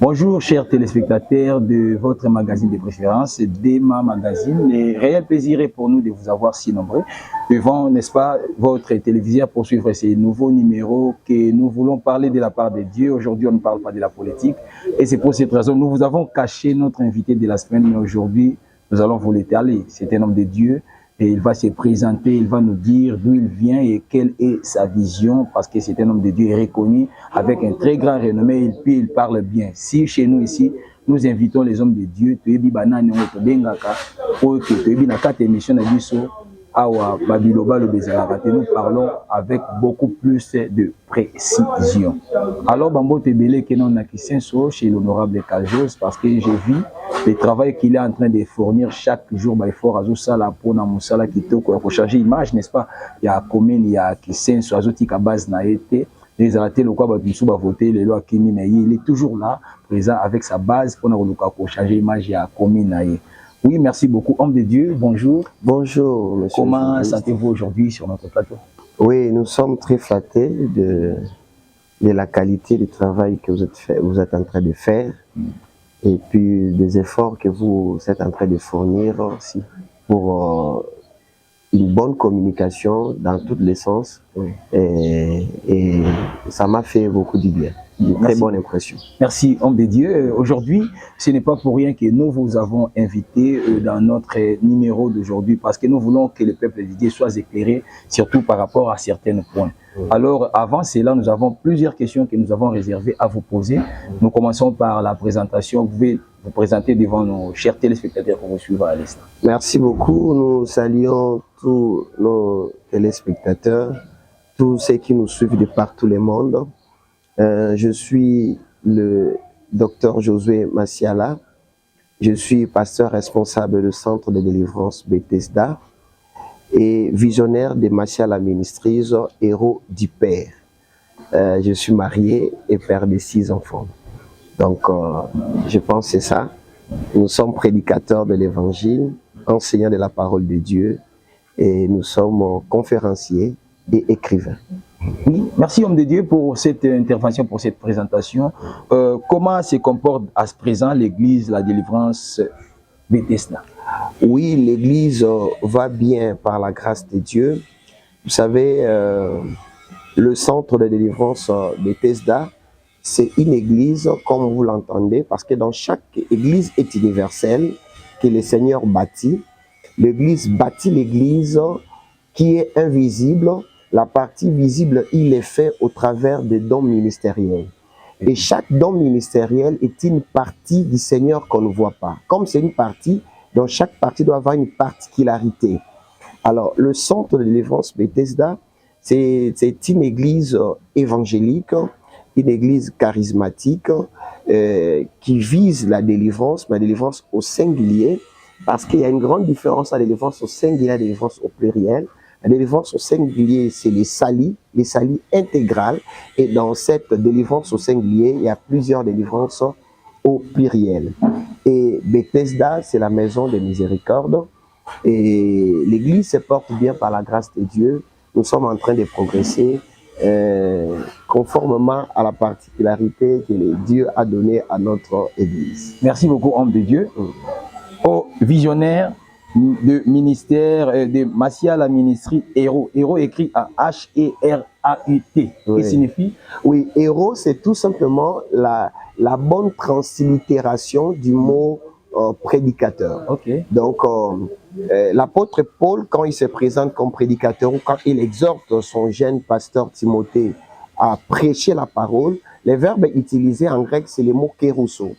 Bonjour chers téléspectateurs de votre magazine de préférence, Dema Magazine. Le réel plaisir est pour nous de vous avoir si nombreux devant, n'est-ce pas, votre télévision pour suivre ces nouveaux numéros que nous voulons parler de la part de Dieu. Aujourd'hui, on ne parle pas de la politique et c'est pour cette raison que nous vous avons caché notre invité de la semaine, mais aujourd'hui, nous allons vous l'étaler. C'est un homme de Dieu. Et il va se présenter, il va nous dire d'où il vient et quelle est sa vision, parce que c'est un homme de Dieu reconnu avec un très grand renommé, puis il parle bien. Si chez nous ici, nous invitons les hommes de Dieu, nous parlons avec beaucoup plus de précision. Alors, Bambo Tebele, qui est chez l'honorable Kajos, parce que j'ai vu le travail qu'il est en train de fournir chaque jour, il faut Azosala pour Namusala qui pour changer l'image, n'est-ce pas? Il y a commune, il y a Kisenso, Azotika base na été, les arrêtés, le quoi, voter, les lois Kimi, mais il est toujours là, présent avec sa base pour changer l'image, il y a commune. Oui, merci beaucoup. Homme de Dieu, bonjour. Bonjour, monsieur. Comment sentez-vous aujourd'hui sur notre plateau? Oui, nous sommes très flattés de la qualité du travail que vous êtes en train de faire et puis des efforts que vous êtes en train de fournir aussi pour une bonne communication dans tous les sens. Oui. Et ça m'a fait beaucoup du bien. Une très bonne impression. Merci, homme de Dieu. Aujourd'hui, ce n'est pas pour rien que nous vous avons invité dans notre numéro d'aujourd'hui, parce que nous voulons que le peuple de Dieu soit éclairé, surtout par rapport à certains points. Alors, avant cela, nous avons plusieurs questions que nous avons réservées à vous poser. Nous commençons par la présentation. Vous pouvez vous présenter devant nos chers téléspectateurs pour vous suivre à l'instant. Merci beaucoup. Nous saluons tous nos téléspectateurs, tous ceux qui nous suivent de partout le monde. Je suis le docteur Josué Massiala. Je suis pasteur responsable du centre de délivrance Bethesda et visionnaire de Massiala Ministries, héros du Père. Je suis marié et père de 6 enfants. Donc, je pense que c'est ça. Nous sommes prédicateurs de l'évangile, enseignants de la parole de Dieu et nous sommes conférenciers et écrivains. Oui, merci homme de Dieu pour cette intervention, pour cette présentation. Comment se comporte à présent l'église, la délivrance Bethesda? Oui, l'église va bien par la grâce de Dieu. Vous savez, le centre de délivrance Bethesda, c'est une église comme vous l'entendez, parce que dans chaque église est universelle que le Seigneur bâtit. L'église bâtit l'église qui est invisible. La partie visible, il est fait au travers des dons ministériels. Et chaque don ministériel est une partie du Seigneur qu'on ne voit pas. Comme c'est une partie, donc chaque partie doit avoir une particularité. Alors, le centre de délivrance Bethesda, c'est une église évangélique, une église charismatique qui vise la délivrance, mais la délivrance au singulier, parce qu'il y a une grande différence à la délivrance au singulier et à la délivrance au pluriel. La délivrance au singulier, c'est les salis intégrales. Et dans cette délivrance au singulier, il y a plusieurs délivrances au pluriel. Et Bethesda, c'est la maison de miséricorde. Et l'église se porte bien par la grâce de Dieu. Nous sommes en train de progresser conformément à la particularité que Dieu a donnée à notre église. Merci beaucoup, homme de Dieu. Au visionnaire de ministère de Massiala Ministries, héros. Héros écrit à H-E-R-A-U-T. Oui. Qu'est-ce que signifie? Oui, héros, c'est tout simplement la bonne translittération du mot prédicateur. Okay. Donc, l'apôtre Paul, quand il se présente comme prédicateur ou quand il exhorte son jeune pasteur Timothée à prêcher la parole, les verbes utilisés en grec, c'est le mot kérousso.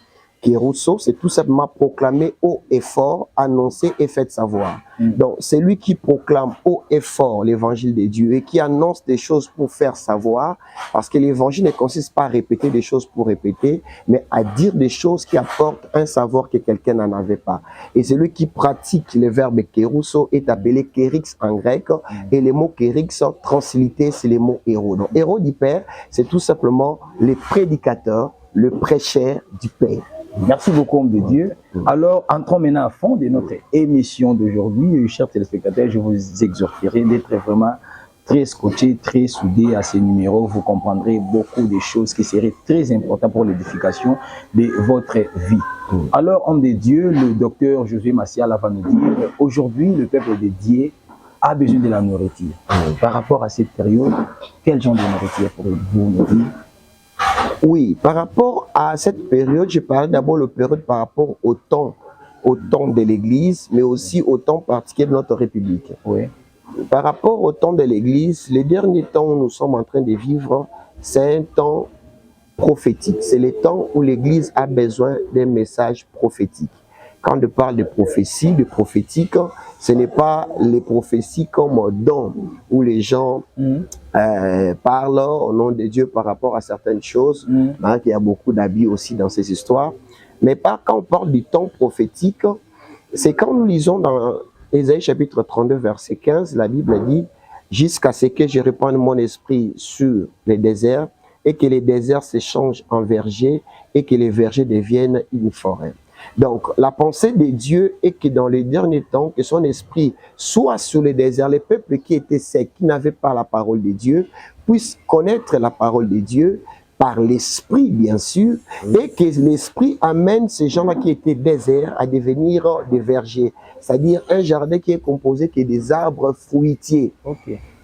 Kérousso, c'est tout simplement proclamer haut et fort, annoncer et faire savoir. Donc, c'est lui qui proclame haut et fort l'évangile de Dieu et qui annonce des choses pour faire savoir, parce que l'évangile ne consiste pas à répéter des choses pour répéter, mais à dire des choses qui apportent un savoir que quelqu'un n'en avait pas. Et celui qui pratique le verbe kérousso est appelé kérix en grec, et le mot kérix translité, c'est le mot héros. Donc, héros du Père, c'est tout simplement le prédicateur, le prêcheur du Père. Merci beaucoup, homme de Dieu. Alors, entrons maintenant à fond de notre émission d'aujourd'hui. Chers téléspectateurs, je vous exhorterai d'être vraiment très scotché, très soudé à ces numéros, vous comprendrez beaucoup de choses qui seraient très importantes pour l'édification de votre vie. Alors, homme de Dieu, le docteur Josué Massiala va nous dire, aujourd'hui, le peuple de Dieu a besoin de la nourriture. Par rapport à cette période, quel genre de nourriture pourriez-vous nous dire? Oui, par rapport à cette période, je parlais d'abord de la période par rapport au temps de l'Église, mais aussi au temps particulier de notre République. Oui. Par rapport au temps de l'Église, les derniers temps où nous sommes en train de vivre, c'est un temps prophétique. C'est le temps où l'Église a besoin d'un message prophétique. Quand on parle de prophétie, de prophétique, ce n'est pas les prophéties comme don, où les gens parlent au nom de Dieu par rapport à certaines choses. Hein, il y a beaucoup d'habits aussi dans ces histoires. Mais quand on parle du temps prophétique, c'est quand nous lisons dans Ésaïe chapitre 32, verset 15, la Bible dit « Jusqu'à ce que je répande mon esprit sur les déserts, et que les déserts se changent en vergers, et que les vergers deviennent une forêt. » Donc, la pensée de Dieu est que dans les derniers temps, que son esprit soit sur les déserts, les peuples qui étaient secs, qui n'avaient pas la parole de Dieu, puissent connaître la parole de Dieu par l'esprit, bien sûr, et que l'esprit amène ces gens-là qui étaient déserts à devenir des vergers. C'est-à-dire un jardin qui est composé que des arbres fruitiers,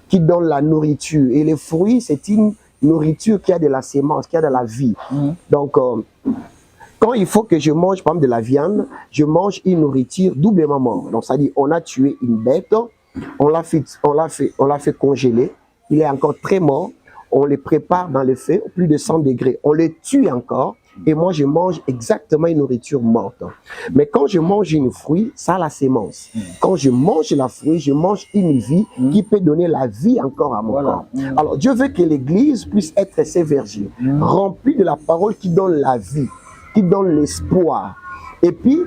qui donnent la nourriture. Et les fruits, c'est une nourriture qui a de la sémence, qui a de la vie. Donc, quand il faut que je mange, par exemple, de la viande, je mange une nourriture doublement morte. Donc, ça dit, on a tué une bête, on l'a fait congeler, il est encore très mort, on le prépare dans le feu, plus de 100 degrés, on le tue encore, et moi, je mange exactement une nourriture morte. Mais quand je mange une fruit, ça a la sémence. Quand je mange la fruit, je mange une vie qui peut donner la vie encore à mon corps. Alors, Dieu veut que l'Église puisse être ces vergers, remplis de la parole qui donne la vie, qui donne l'espoir. Et puis,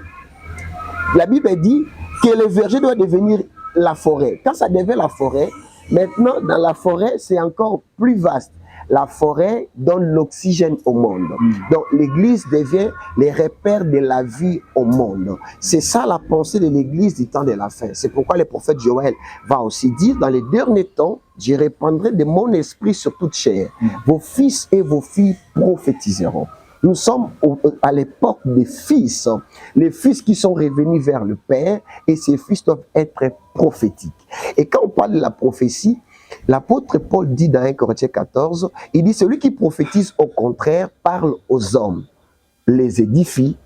la Bible dit que le verger doit devenir la forêt. Quand ça devient la forêt, maintenant, dans la forêt, c'est encore plus vaste. La forêt donne l'oxygène au monde. Donc, l'Église devient les repères de la vie au monde. C'est ça la pensée de l'Église du temps de la fin. C'est pourquoi le prophète Joël va aussi dire, dans les derniers temps, je répandrai de mon esprit sur toute chair. Vos fils et vos filles prophétiseront. Nous sommes à l'époque des fils, les fils qui sont revenus vers le Père, et ces fils doivent être prophétiques. Et quand on parle de la prophétie, l'apôtre Paul dit dans 1 Corinthiens 14, il dit, celui qui prophétise au contraire parle aux hommes, les édifie,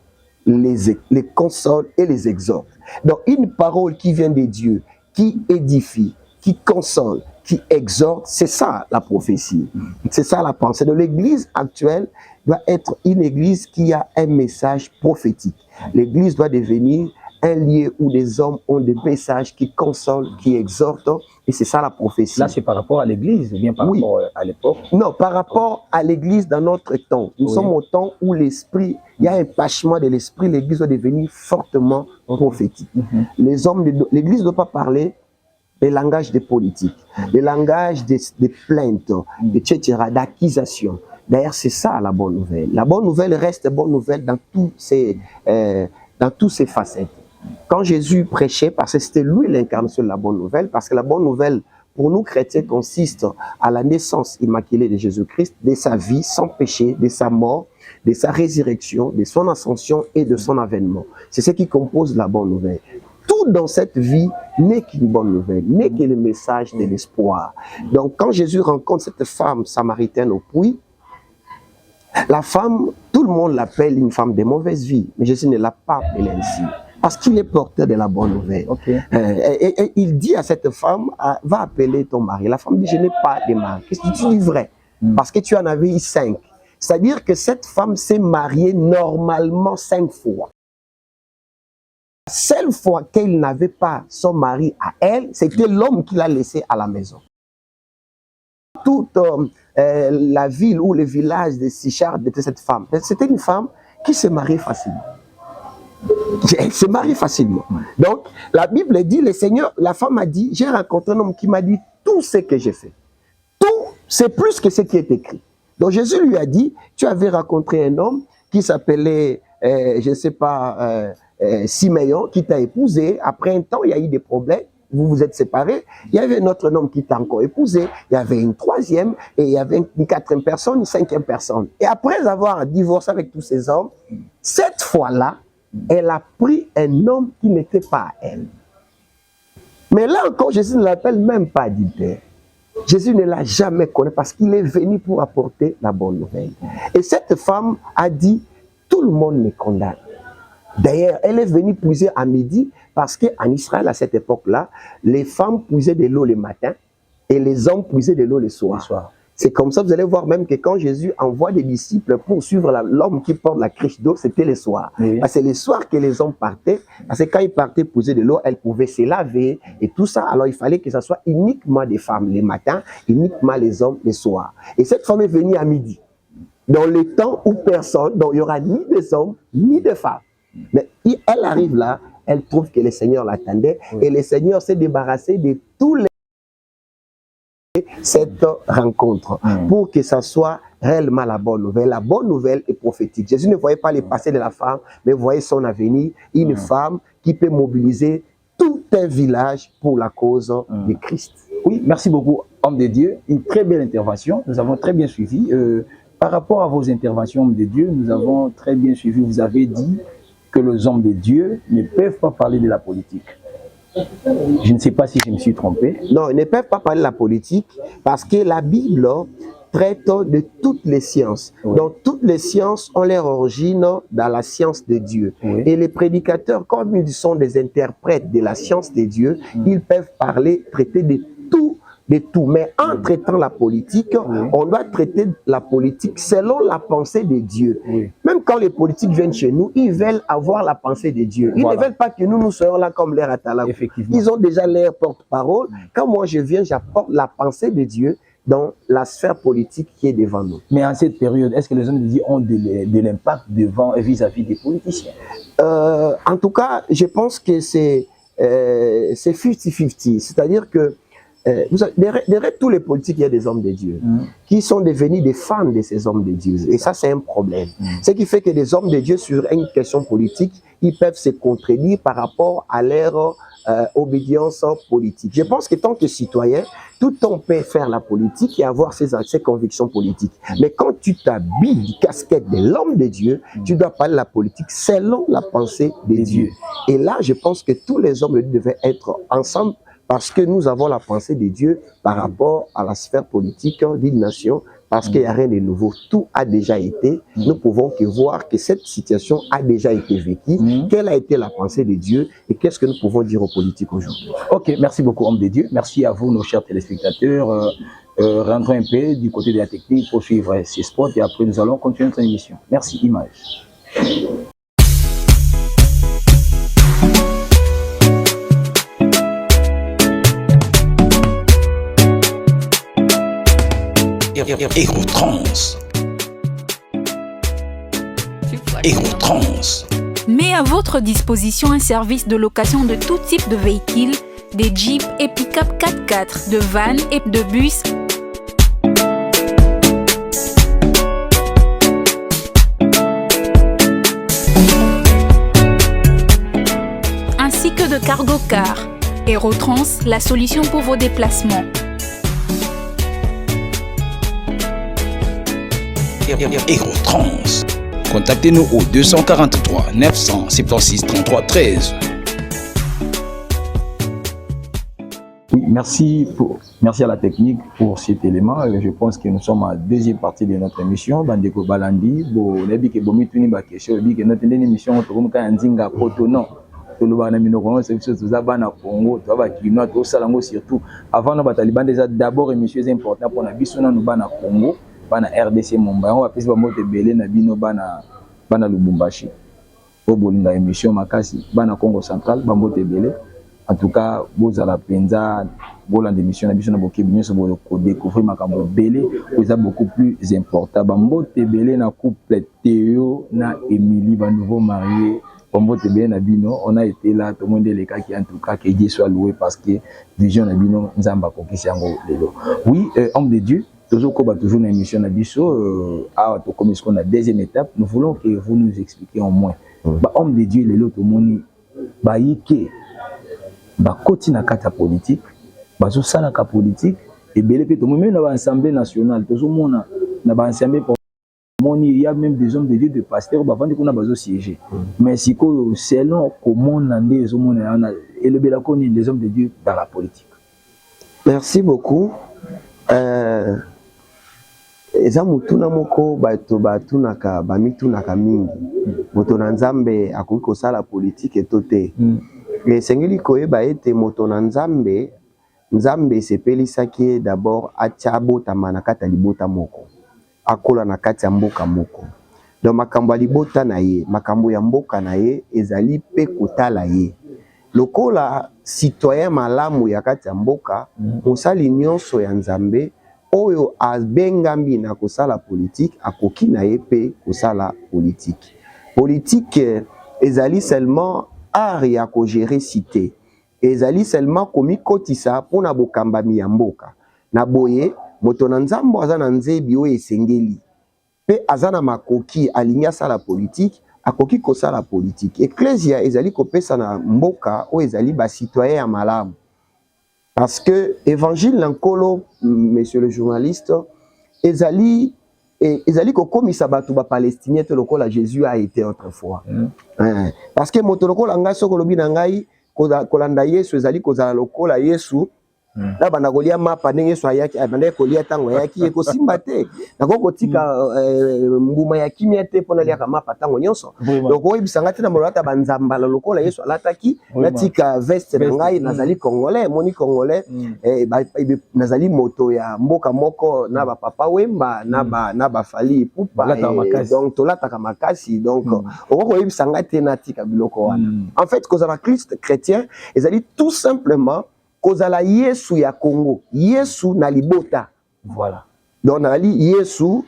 les console et les exhorte. Donc une parole qui vient de Dieu, qui édifie, qui console, qui exhorte, c'est ça la prophétie. C'est ça la pensée. De l'Église actuelle doit être une Église qui a un message prophétique. L'Église doit devenir un lieu où les hommes ont des messages qui consolent, qui exhortent, et c'est ça la prophétie. Là, c'est par rapport à l'Église, ou bien par rapport à l'époque? Non, par rapport à l'Église dans notre temps. Nous sommes au temps où l'Esprit, il y a un pâchement de l'Esprit, l'Église doit devenir fortement prophétique. L'Église ne doit pas parler le langage des politiques, le langage des plaintes, etc., d'accusations. D'ailleurs, c'est ça la bonne nouvelle. La bonne nouvelle reste bonne nouvelle dans toutes ces facettes. Quand Jésus prêchait, parce que c'était lui l'incarnation de la bonne nouvelle, parce que la bonne nouvelle, pour nous chrétiens, consiste à la naissance immaculée de Jésus-Christ, de sa vie sans péché, de sa mort, de sa résurrection, de son ascension et de son avènement. C'est ce qui compose la bonne nouvelle. Tout dans cette vie n'est qu'une bonne nouvelle, n'est que le message de l'espoir. Donc quand Jésus rencontre cette femme samaritaine au puits, la femme, tout le monde l'appelle une femme de mauvaise vie, mais Jésus ne l'a pas appelée ainsi, parce qu'il est porteur de la bonne nouvelle. Et il dit à cette femme, va appeler ton mari. La femme dit, je n'ai pas de mari. Qu'est-ce que tu dis vrai? Parce que tu en avais eu 5. C'est-à-dire que cette femme s'est mariée normalement 5 fois. La seule fois qu'elle n'avait pas son mari à elle, c'était l'homme qui l'a laissé à la maison. Toute la ville ou le village de Sichar de cette femme, c'était une femme qui se mariait facilement. Elle se marie facilement. Donc, la Bible dit, le Seigneur, la femme a dit, j'ai rencontré un homme qui m'a dit tout ce que j'ai fait. Tout, c'est plus que ce qui est écrit. Donc, Jésus lui a dit, tu avais rencontré un homme qui s'appelait, je ne sais pas, Siméon, qui t'a épousé. Après un temps, il y a eu des problèmes. vous vous êtes séparés, il y avait un autre homme qui t'a encore épousé, il y avait une troisième, et il y avait une quatrième personne, une cinquième personne. Et après avoir divorcé avec tous ces hommes, cette fois-là, elle a pris un homme qui n'était pas à elle. Mais là encore, Jésus ne l'appelle même pas adultère. Jésus ne l'a jamais connu parce qu'il est venu pour apporter la bonne nouvelle. Et cette femme a dit, tout le monde me condamne. D'ailleurs, elle est venue puiser à midi parce qu'en Israël, à cette époque-là, les femmes puisaient de l'eau le matin et les hommes puisaient de l'eau le soir. C'est comme ça, vous allez voir même que quand Jésus envoie des disciples pour suivre l'homme qui porte la criche d'eau, c'était le soir. Oui. C'est le soir que les hommes partaient, parce que quand ils partaient puiser de l'eau, elles pouvaient se laver et tout ça. Alors il fallait que ce soit uniquement des femmes le matin, uniquement les hommes le soir. Et cette femme est venue à midi, dans le temps où personne, donc il n'y aura ni des hommes, ni des femmes. Mais elle arrive là, elle trouve que le Seigneur l'attendait, oui. Et le Seigneur s'est débarrassé de tous les cette rencontre pour que ça soit réellement la bonne nouvelle. La bonne nouvelle est prophétique. Jésus ne voyait pas le passé de la femme, mais voyait son avenir, une femme qui peut mobiliser tout un village pour la cause de Christ. Oui, merci beaucoup, homme de Dieu. Une très belle intervention. Nous avons très bien suivi. Par rapport à vos interventions, homme de Dieu, nous avons très bien suivi. Vous avez dit que les hommes de Dieu ne peuvent pas parler de la politique. Je ne sais pas si je me suis trompé. Non, ils ne peuvent pas parler de la politique parce que la Bible traite de toutes les sciences. Oui. Donc, toutes les sciences ont leur origine dans la science de Dieu. Oui. Et les prédicateurs, comme ils sont des interprètes de la science de Dieu, ils peuvent parler, traiter de tout. Mais en traitant la politique, on doit traiter la politique selon la pensée de Dieu. Oui. Même quand les politiques viennent chez nous, ils veulent avoir la pensée de Dieu. Ils ne veulent pas que nous soyons là comme l'air Atala. Ils ont déjà leur porte-parole. Quand moi je viens, j'apporte la pensée de Dieu dans la sphère politique qui est devant nous. Mais en cette période, est-ce que les hommes de Dieu ont de l'impact devant et vis-à-vis des politiciens? En tout cas, je pense que c'est 50-50. C'est-à-dire que derrière tous les politiques, il y a des hommes de Dieu qui sont devenus des fans de ces hommes de Dieu. Et ça, c'est un problème. Ce qui fait que les hommes de Dieu, sur une question politique, ils peuvent se contredire par rapport à leur obédience politique. Je pense que tant que citoyen, tout le monde peut faire la politique et avoir ses convictions politiques. Mais quand tu t'habilles du casquette de l'homme de Dieu, tu dois parler de la politique selon la pensée de Dieu. Et là, je pense que tous les hommes de Dieu devaient être ensemble parce que nous avons la pensée de Dieu par rapport à la sphère politique d'une nation, parce qu'il n'y a rien de nouveau. Tout a déjà été. Nous pouvons que voir que cette situation a déjà été vécue. Quelle a été la pensée de Dieu et qu'est-ce que nous pouvons dire aux politiques aujourd'hui? Ok, merci beaucoup, homme de Dieu. Merci à vous, nos chers téléspectateurs. Rentrons un peu du côté de la technique pour suivre ces spots et après nous allons continuer notre émission. Merci, Image. Ecotrans. Ecotrans. Met à votre disposition un service de location de tout type de véhicules, des Jeeps et pick-up 4x4, de vannes et de bus. Ainsi que de cargo-cars. Aerotrans, la solution pour vos déplacements. Ecotrans. Contactez-nous au 243 976 33 13. Oui, merci à la technique pour cet élément. Je pense que nous sommes à la deuxième partie de notre émission. Bandeko Balandi, notre émission, surtout avant nos Taliban déjà d'abord émission important pour la Bissona nous bana Congo. Bana RDC Mumbai, on va plus bamote belé na bino bana Lubumbashi. Au bolinga émission makasi bana Congo central bamote belé. En tout cas, vous à la penza, bolan d'émission na biso na boké binyo so bo découvrir makambo belé, vous a beaucoup plus important. Bamote belé na couple Théo na Émilie ba nouveau marié. Bamote belé na bino, on a été là tout le monde les cas qui en tout cas que Dieu soit loué parce que vision na bino nzamba ko kisango lelo. Oui, homme de Dieu. Toujours une émission à Bisso, comme ce qu'on a deuxième étape, nous voulons que vous nous expliquiez au moins. Homme de Dieu, les autres, bakoti na kata politique bazo sala ka politique et belé pe to même na l'Assemblée nationale to mona na ba assemblée il y a même des hommes de Dieu, des pasteurs, qui ont besoin siéger. Mais si selon comment on a des hommes de Dieu dans la politique. Merci beaucoup. Eza mutuna moko batunaka bamitunaka mingi. Moto na nzambe akoki kosala politique etote. Mais sengeli koyeba ete moto na nzambe sepelisaki d'abord atiabo tamanaka libota moko. Akola na kati ya mboka moko. Donc makambo ya libota na ye, makambo ya mboka na ye ezali pe kotala ye. Lokola citoyen malamu ya kati ya mboka, mosali nyonso ya nzambe oyo abengambi na kosala politique akoki na ye pe kosala politique. Politique ezali seulement art ya ko gérer cité. Ezali seulement komi kotisa pona bokambami ya mboka. Na boye moto na nzambo aza na nzebi oyo esengeli pe aza na makoki alingi asala politique akoki kosala politique. Ecclesia ezali kopesa na mboka oyo ezali ba citoyen ya malamu. Parce que évangile nankolo, monsieur le journaliste, ezali kokomisa batu ba palestinien te lokola Jésus a été autrefois. Parce que moto lokola ngai soko lobi na ngai kolanda Yesu ezali kozala lokola Yesu. Na bana kolia mapa ndenge Yesu ayaki abanda kolia tango yaki ekosimba te nakoko tika mbuma ya kimia te pona lia mapa tango nyonso donc oyebisanga te na molata banzambala lokola Yesu alataki natika veste na ngai nazali congolais moni congolais nazali moto ya mboka moko na ba papa wemba na ba fali pupa donc tolataka makasi donc okoko oyebisanga te natika biloko wana en fait kozala Christ chrétien ezali tout simplement kozala Yesu ya Congo, Yesu na libota. Voilà. Donc ali Yesu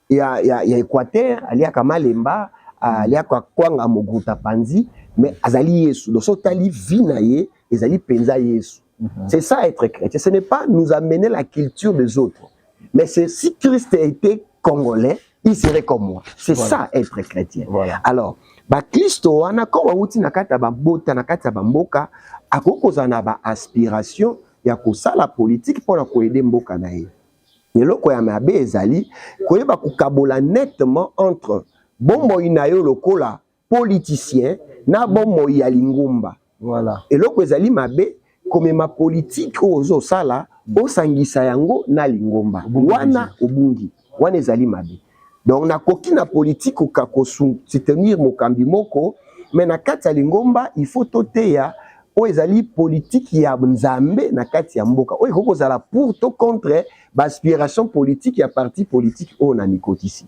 ya Équateur, ali akamalemba, ali akakwanga moguta panzi, mais azali Yesu. Donc so tali vina ye, ezali penza Yesu. C'est ça être chrétien. Ce n'est pas nous amener la culture des autres. Mais c'est si Christ était congolais, il serait comme moi. C'est ça être chrétien. Voilà. Alors, ba Kristo wana ko wauti na kata ba bota na kata ba mboka akokoza na ba aspiration ya kosala politique pour na koyede mboka na ye. Eloko ya mabe ezali koyeba kokabola nettement entre bombo inayo lokola politicien na bombo ya lingumba. Voilà. Eloko ezali mabe komema politique ozo sala osangisa yango na lingomba. Wana obungi. Wana ezali mabe. Donc na koki na politique ou soutenir mokambi moko mais na kati ya lingomba il faut toteya o ezali politique ya nzambe na kati ya mboka o ekoko zala pour to contre aspiration politique ya parti politique o na mikotisi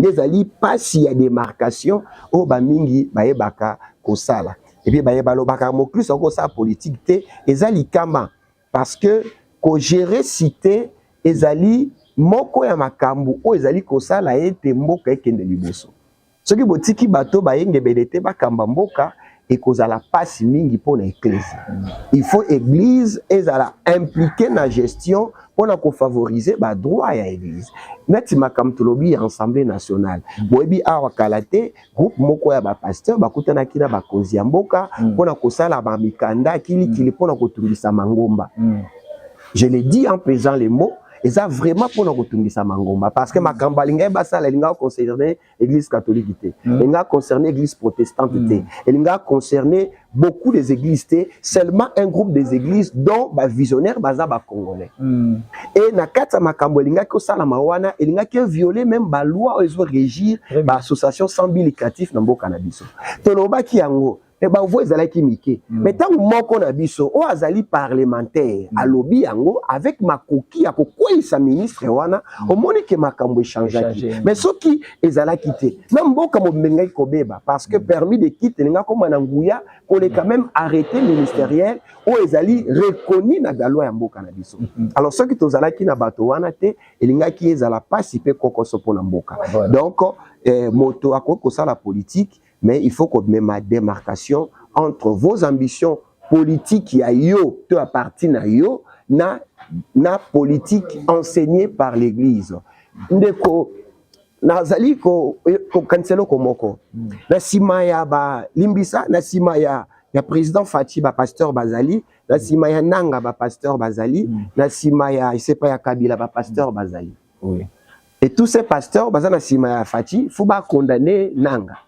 ezali pasi ya démarcation o ba mingi bayebaka kosala et puis bayeba lobaka mo plus ko sa politique te ezali kama parce que ko gérer cité ezali moko ya makambu o ezali kosala ete mboka ekende liboso soki botiki bato bayenge belete bakamba mboka ekozala pasi mingi pona ecclesia il faut église ezala impliqué na gestion pona ko favoriser ba droit ya église neti makambu tolobi ya assemblée nationale boyebi awa kalate groupe moko ya ba pasteur bakutana kina bakonzi ya mboka pona kosala ba mikanda kili pona kotungisa mangomba je l'ai dit en pesant les mots. Et ça vraiment pour nous retourner ça mangomba parce que ma cambalinga basa l'inga concerné l'église catholique l'inga concerné l'église protestante l'inga concerné beaucoup des églises seulement un groupe des églises dont ba visionnaire baza ba congolais et na kata makambo linga ko sala mawana linga qui violer même ba loi ils régir ba association sans but lucratif na mboka na biso toloba ki yango et bah vous ezalaki mike mais tant moko na biso o azali parlementaire alobi yango avec makoki ya kokwisa ministre wana o moni ke makambo échangeaki mais soki ezalaki te na mboka mobengai kobeba parce que permis de quitter linga koma na nguya ko le quand même arrêté ministériel o ezali reconnu na loi ya mboka na biso alors soki tozalaki na bato wana te elingaki ezala pasi pe kokoso pona mboka donc moto akoko sala politique. Mais il faut qu'on mette ma démarcation entre vos ambitions politiques ya yo te appartiennent à yo na politique enseignée par l'église. Ndeko nazali ko kanselo komoko. Na sima ya ba limbisa na sima ya ya président Fachi ba pasteur bazali, na sima ya Nanga ba pasteur bazali, na sima ya je sais pas ya Kabila ba pasteur bazali. Oui. Et tous ces pasteurs bazana sima ya Fachi, faut ba condamner Nanga.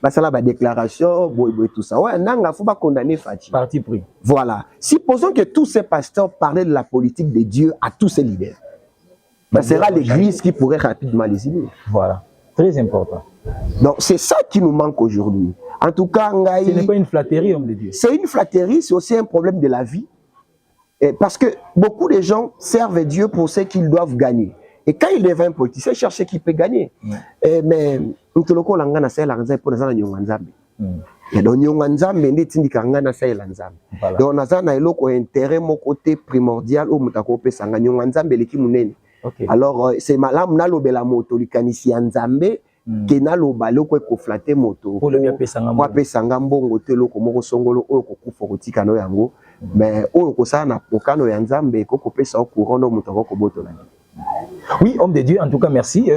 Basala ba déclaration, boy tout ça. Ouais, Nanga faut ba condamner Fachi. Parti pris. Voilà. Supposons que tous ces pasteurs parlaient de la politique de Dieu à tous ces leaders. Ça sera l'église qui pourrait rapidement les unir. Voilà. Très important. Donc c'est ça qui nous manque aujourd'hui. En tout cas, ce n'est pas une flatterie, homme de Dieu. C'est une flatterie, c'est aussi un problème de la vie. Et parce que beaucoup de gens servent Dieu pour ce qu'ils doivent gagner. Et quand il devient politicien, chercher qui peut gagner. Mais nous te le connaissons, on a fait la raison pour nous aller au Nzambe. Et donc nous Nzambe, nous tindi kanga na fait la Nzambe. Donc nous avons eloko intérêt mon côté primordial au mutako pe sanga nous Nzambe leki munene. Alors c'est malam na lobela moto likanisi Nzambe ke na lobalo ko ko flatter moto. Pour le bien pe sanga mbongo. Kwa pe sanga mbongo te loko moko songolo o ko kufa kotika no yango. Mais o ko sa na pokano ya Nzambe ko ko pesa au courant no mutako ko botola. Oui, homme de Dieu, en tout cas, merci.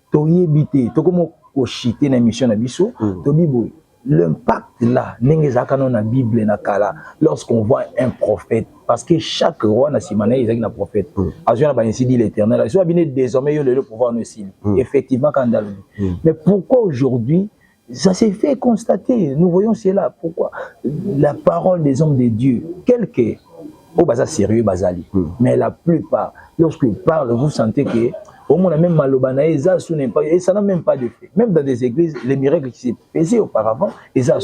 Tori ebité, to comme au chité na mission na biso, to bibo. L'impact là, n'engezaka non na Bible na kala, lorsqu'on voit un prophète, parce que chaque roi na simane il y a un prophète. Azuna ba ainsi dit l'Éternel. Il soit bien désormais il le pouvoir nous signe. Effectivement quand dans mais pourquoi aujourd'hui ça s'est fait constater, nous voyons cela, pourquoi la parole des hommes de Dieu, quelque au basa sérieux basali, mais la plupart lorsqu'ils parlent, vous sentez que au moins même malobana et ça n'a même pas de fait. Même dans des églises, les miracles qui s'est passé auparavant, et ça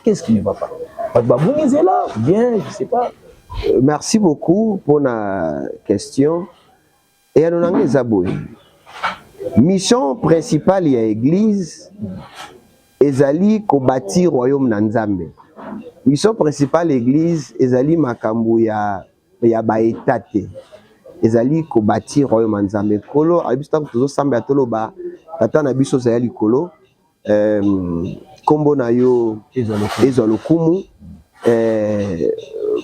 qu'est-ce qui ne va pas? Là, bien, je sais pas. Merci beaucoup pour la question. Et à nous mission principale de l'église ezali ko bâtir royaume na Nzambe. Mission principale de l'église ezali makambo ya baetate. Ezali ko bâtir royaume Nzambe. Kolo abista tozo samba ya toloba tata na biso zali kolo kombo na yo ezalokumu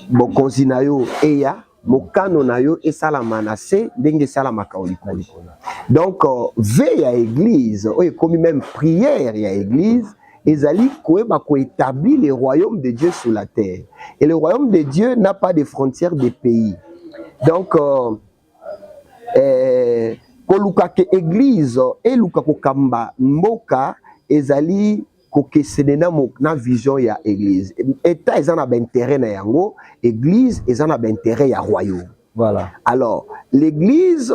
bokonzi na yo eya mokano na yo esalama na se ndenge esalamaka olikolo. Donc veille à église oyo ekomi même prière ya église ezali koyeba ko établir le royaume de Dieu sur la terre. Et le royaume de Dieu n'a pas de frontières de pays. Donc koluka ke église eluka ko kamba mboka ezali ko kesene na vision ya église. État ezana ba intérêt na yango, église ezana ba intérêt ya royaume. Voilà. Alors l'église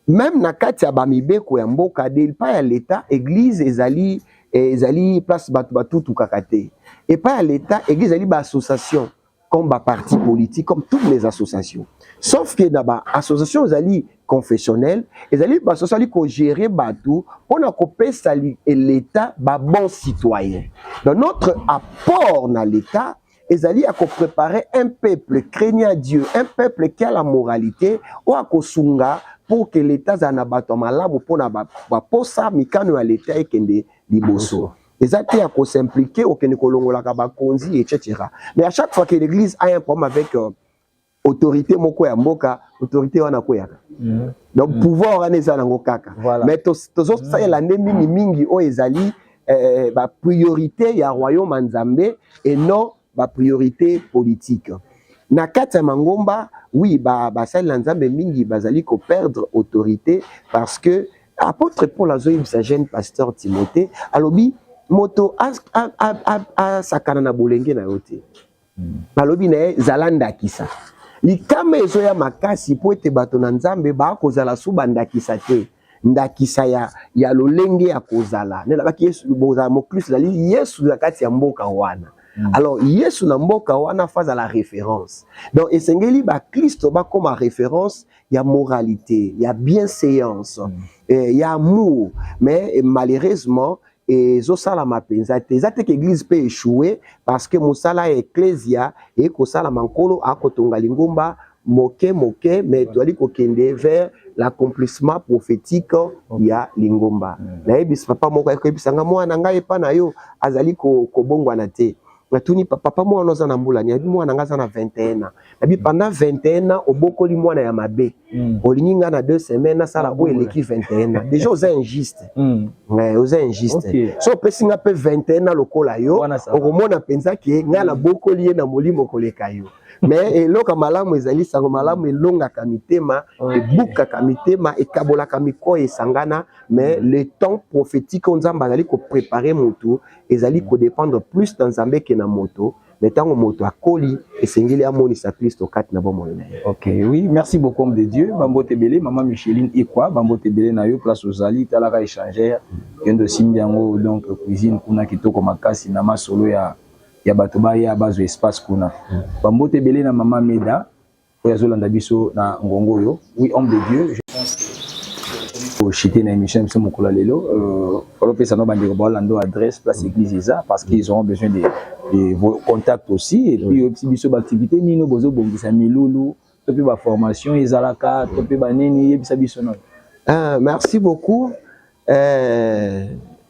même na kati ya bamibeko ya mboka del pa ya l'état, église ezali place batu tout kakate. Et pas à l'état, église ezali ba association comme ba parti politique comme toutes les associations. Sauf que dans ba association ezali confessionnelle, ezali ba association ko gérer batou on a copé sali et l'état ba bon citoyen. Donc notre apport dans l'état ezali a préparer un peuple craignant Dieu, un peuple qui a la moralité ou a kosunga pour que l'état zana bato malamu pona ba posa mikano ya l'état ekende liboso. Ezati a ko s'impliquer au kene kolongola ka ba konzi etc. Mais à chaque fois que l'église a un problème avec autorité moko ya mboka, autorité wana ko yaka. Donc pouvoir wana ezana ngo kaka. Mais tozo sa la nemi mingi o ezali ba priorité ya royaume Nzambe et non ba priorité politique. Na kati ya mangomba, oui, ba sali Nzambe mingi bazali ko perdre autorité parce que apôtre Paul azoyi sa jeune pasteur Timothée alobi moto a sakana na bolenge na yote. Alobi na zalanda kisa. Likama ezoya makasi po ete bato na Nzambe ba kozala suba ndakisa te. Ndakisa ya lolenge ya kozala. Nela baki Yesu bozala mokristo zali Yesu na kati ya mboka wana. Alors Yesu na mboka wana faza la référence. Donc esengeli ba Kristo ba comme référence ya moralité, ya bienséance, ya amour. Mais malheureusement et zosala mapenza te ezate que église peut échouer parce que mosala ecclesia et ko sala mankolo akotonga lingomba moke mais doit kokende vers l'accomplissement prophétique ya lingomba. Na ebis papa moko ekebisanga mwana ngai pa na yo azali ko bongwa na te. natuni papa moi on na mbulani abi moi nanga na 21 ans abi pendant 21 ans obokoli mwana ya mabe olinga na 2 semaines sala o eleki 21 ans déjà aux injuste ouais aux injuste so pesinga pe 21 ans lokola yo okomona penza ke nga na bokoli ye na molimo koleka yo mais eloka malamu ezali sango malamu elonga kamitema ebuka kamitema ekabola kamiko esangana mais le temps prophétique on nzamba azali ko préparer moto ezali ko dépendre plus dans nzambe ke na moto mais tango moto akoli esengeli amonisa Kristo kati na bomo na ye. OK, oui, merci beaucoup homme de Dieu. Bambo Tebele, maman Micheline Ekwa, Bambo Tebele na yo place aux Ali, talaka échangère, yendo simbiango donc cuisine kuna kitoko makasi na masolo ya batoba ya bazo espace kuna. Bambo Tebele na maman Meda, oyazolanda biso na ngongo yo. Oui, homme de Dieu, je pense que chiter na émission sur Mokola Lelo, faut que ça no bandi ko lando adresse place église Isa parce qu'ils auront besoin de vos contacts aussi et puis aussi biso activité ni no bozo bongisa milulu, to pe ba formation ezalaka, to pe ba nini yebisa biso non. Merci beaucoup.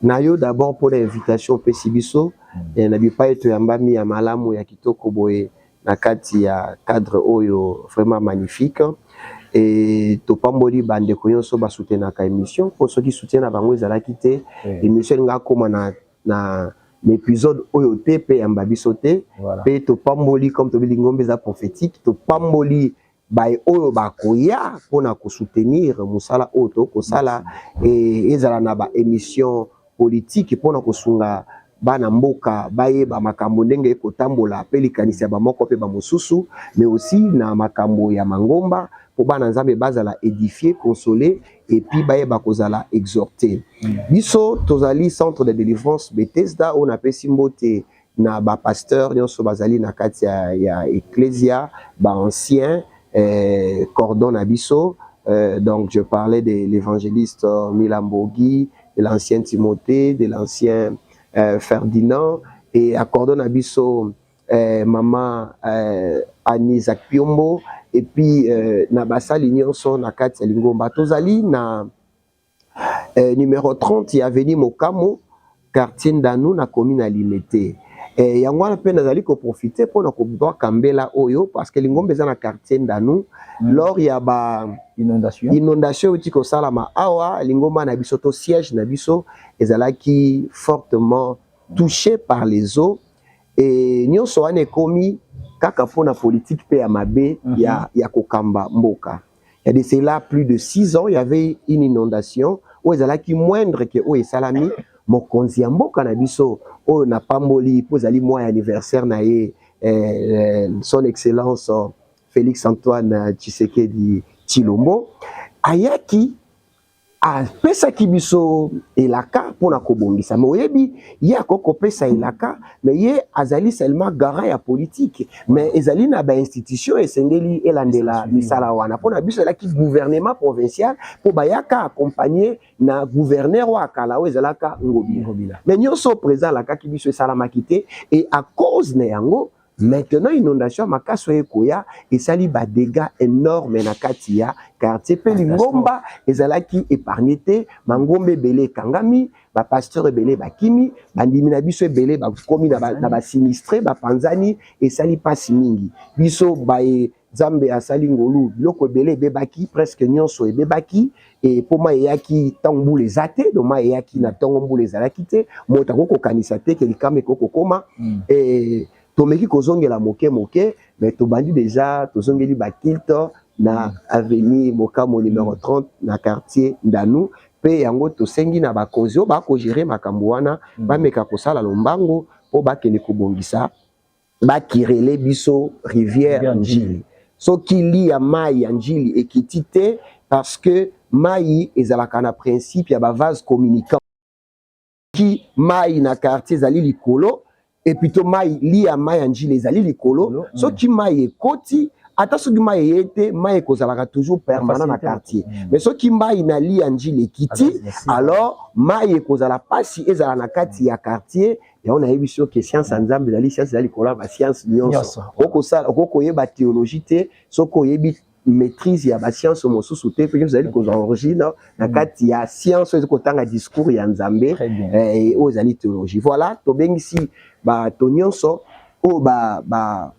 Nayo d'abord pour l'invitation Pesibiso et nabi pa eto yambami ya malamu ya kitoko boye na kati ya cadre oyo vraiment magnifique et to pamboli bande koyonso ba soutenaka émission pour ceux qui soutiennent bango ezalaki te émission nga koma na l'épisode oyo te pe yamba biso te pe to pamboli comme to bilingombe za prophétique to pamboli bay oyo bakoya pona ko soutenir musala oto ko sala et ezala na ba émission politique pona ko sunga bana mboka baye ba makambo ndenge ko tambola pe likanisi ba moko pe ba mususu mais aussi na makambo ya mangomba pour bana nzambe bazala édifier consoler et puis baye ba kozala exhorter biso tozali centre de délivrance Bethesda on appelle simbote na ba pasteur nyonso bazali na kati ya ecclesia ba ancien cordon abiso donc je parlais de l'évangéliste Milambogi, de l'ancien Timothée, de l'ancien Ferdinand et à cordon abiso maman Annie Zakpiombo et puis na basali nyonso na kati ya lingomba tozali na numéro 30 ya avenue Mokamo quartier Ndanu na commune Limete. Et yango na pe nazali ko profiter pour na ko doit kambela oyo parce que lingombe za na quartier Ndanu lors ya ba inondation uti ko salama awa lingomba na biso to siège na biso ezalaki fortement touché par les eaux et nyonso ane komi kaka pona politique pe ya mabe ya kokamba mboka. Il y a de cela plus de 6 ans il y avait une inondation où ezalaki moindre que o esalami mokonzi ya mboka na biso oyo na pamboli po ezali mois anniversaire na ye son excellence Félix Antoine Tshisekedi Tshilombo ayaki apesaki biso elaka mpona kobongisa mais oyebi ye akokopesa elaka mais ye azali seulement garant ya politique mais ezali na bainstitution esengeli elandela misala wana mpona biso elaki gouvernement provincial mpo bayaka accompagner na gouverneur wa akala oyo ezalaka ngobila mais nyonso présent alakaki biso esalamaki te et à cause na yango maintenant inondation makaso ekoya esali ba dégâts énormes na kati ya quartier pe lingomba ezalaki épargné te mangombe belé kangami ba pasteur belé bakimi bandimi na biso belé ba komi na ba sinistré ba panzani esali pasi mingi biso ba Zambe asali ngolu biloko belé bebaki presque nyonso ebebaki et poma eyaki tangu les athées doma eyaki na tangu les alakite mota ko kanisa te ke likame ko koma et tomeki kozongela moke mais tobandi déjà tozongeli bakilto na avenue Mokamo numéro 30 na quartier Ndanu pe yango tosengi na bakonzi ba ko gérer makambo wana bameka kosala lombango po bakende kobongisa bakirele biso rivière Njili soki li ya mai ya Njili ekiti te parce que mai ezalaka na principe ya ba vase communicant ki mai na quartier zali likolo et plutôt mai li ya mai ya Njili ezali likolo soki mai ekoti ata soki mai ete mai kozalaka toujours permanent na quartier mais soki mai na li ya Njili ekiti alors mai ekozala pasi ezala na kati ya quartier ya on a yebi so que science nzambe ezali science ezali kola ba science nyonso okosala okoyeba théologie te soko yebi maîtrise ya ba science mosusu te pe ozali ko origine na kati ya science ko tanga discours ya Nzambe et ozali théologie. Voilà to bengisi ba to nyonso o ba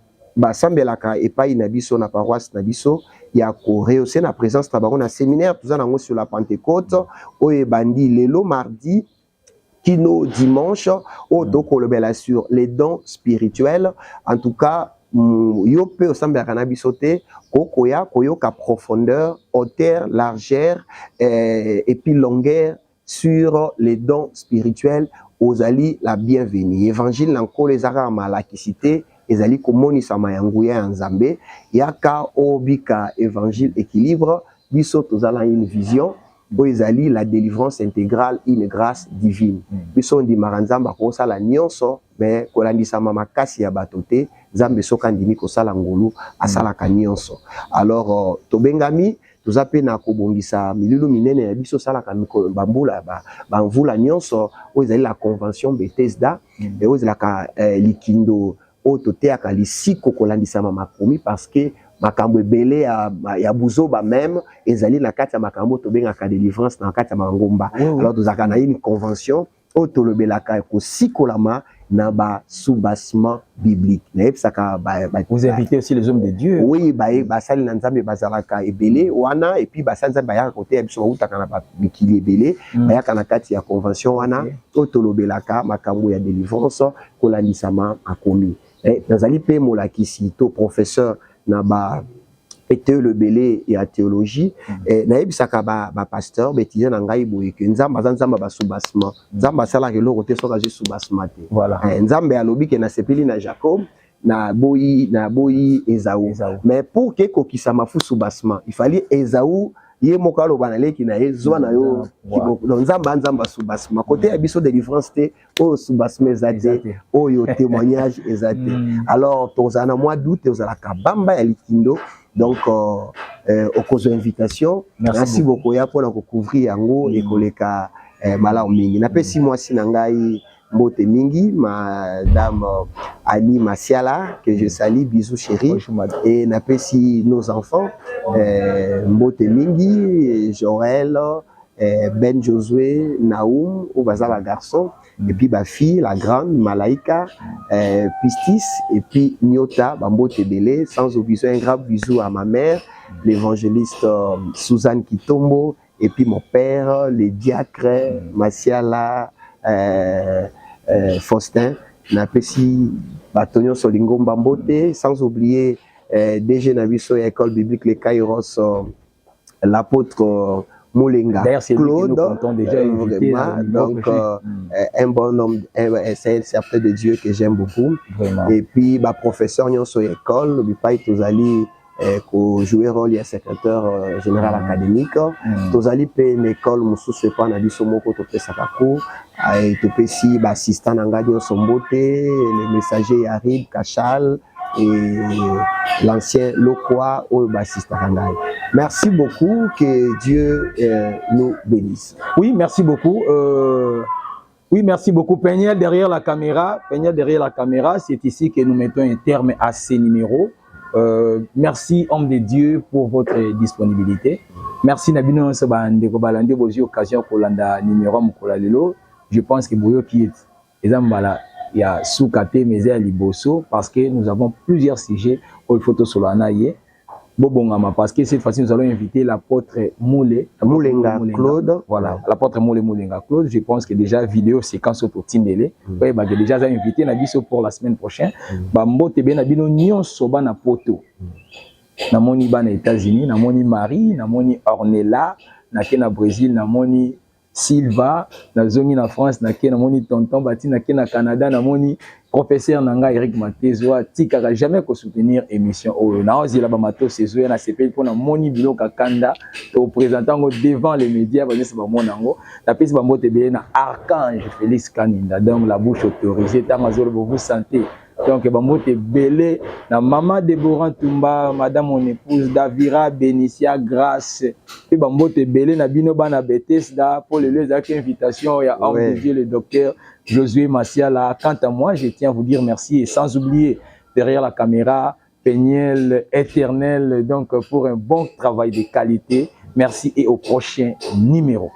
sambelaka epai na biso na paroisse na biso ya ko rehausser na présence na bango na séminaire tout ça nango sur la Pentecôte o ebandi lelo mardi kino dimanche au dokolobela sur les dons spirituels. En tout cas yo pe osambelaka na biso te koyoka profondeur, hauteur, largeur et puis longueur sur les dons spirituels. Ozali la bienvenue. Évangile nanko les ara malakisité ezali komonisa mayanguya ya Nzambe yaka obika évangile équilibre biso tozala une vision ezali la délivrance intégrale, une grâce divine. Biso ndi maranzamba ko sala nyonso mais kolandisa mama kasi ya batote Nzambe soka ndimi ko sala ngolu asala ka nyonso. Alors tobengami tozape na kobongisa milulu minene ya biso sala ka bambula bamvula nyonso ezali la convention Bethesda et ezali ka likindo ototeaka lisiko kolandisa mama komi parce que makambo ebele ya buzoba même ezali na kati ya makambo tobengaka délivrance na kati ya mangomba. Alors tozaka na une convention otolobelaka kosikolama na ba soubassement biblique. Vous invitez aussi les hommes de Dieu. Oui, basali na Nzambe bazalaka ebele wana et puis basali Nzambe ya côté ya biso utaka na ba bikili ebele bayaka na kati ya convention wana otolobelaka makambo ya délivrance kolandisama akomi. Nazali pe molakisi to professeur na ba ete le belé et à théologie na yebisaka ba pasteur betize na ngai boye ke Nzamba ba soubassement Nzamba sala ke loko te soka je soubassement te. Voilà. Nzambe alobi ke na sepeli na Jacob na boyi Esaü. Mais pour que kokisa mafu soubassement il fallait Esaü ye mokalo banaleki na ezwa na yo Nzamba soubassement côté ya biso délivrance te o soubassement ezate o yo témoignage ezate. Alors tozana mois d'août ozala kabamba ya likindo donc au cause invitation merci beaucoup ya pour couvrir yango et koleka mala mingi na pesi mwasi na ngai mbote mingi madame Annie Masiala que je salue, bisous chérie et na pesi nos enfants mbote mingi Joël Ben Josué Naoum ou bazala garçon et puis ma fille la grande Malaika Pistis et puis Nyota Bambote Belé, sans oublier un grand bisou à ma mère l'évangéliste Suzanne Kitombo et puis mon père le diacre Masiala Faustin na pesi Batonio Solingo Bambote, sans oublier DG Nabiso école biblique les Kairos l'apôtre Moulenga Claude, vraiment, donc un bon homme, c'est un certain de Dieu que j'aime beaucoup. Vraiment. Et puis professeur Nyonso école, bipai tozali ko jouer rôle ya secrétaire général académique. Tozali pe une école mususu pa na biso moko to pesaka ko et to pesi ba assistant nanga Nyonso Mbote, le messager Yarib Kachal et l'ancien Lokwa ou bassiste Rangai. Merci beaucoup, que Dieu nous bénisse. Oui, merci beaucoup. Oui, merci beaucoup. Peignel derrière la caméra, c'est ici que nous mettons un terme à ces numéros. Merci, homme de Dieu, pour votre disponibilité. Merci, Nabino Sabande, Kobalande, Bozi, occasion pour l'anda numéro Mokolalelo. Je pense que Boyo qui est, il y a Soukate, Mézé, Liboso, parce que nous avons plusieurs sujets au photo Solanaye. Bobongama, parce que cette fois-ci, nous allons inviter l'apôtre Moulenga Claude. Voilà, l'apôtre Moulenga Claude. Je pense que déjà, vidéo séquence autour de Tindele. Oui, bah, déjà, invité Nabiso pour la semaine prochaine. Bambo Tebe Nabino Nyon Soba na Poto. Namoni Ban États-Unis, Namoni Marie, Namoni Ornella, Nakena Brésil, Namoni Silva, Nazongi na France, Namoni Tonton Bati, Nakena Canada, Namoni professeur Nanga Eric Matezwa, Tikara jamais ko soutenir émission. Naozi la bamato sezoya na CPL pour na moni bilo kakanda au présentant devant les médias parce que c'est pas mon nango. La piste ba mote be na Archange Félix Kaninda dans la bouche autorisée tamazolo vous santé. Donc ba mote belé na maman Déborah Tumba, madame mon épouse Davira Benicia Grâce et ba mote belé na bino bana Bethesda pour les invitation ya homme de Dieu le docteur Josué Masiala. Quant à moi, je tiens à vous dire merci et sans oublier derrière la caméra Peniel éternel, donc pour un bon travail de qualité. Merci et au prochain numéro.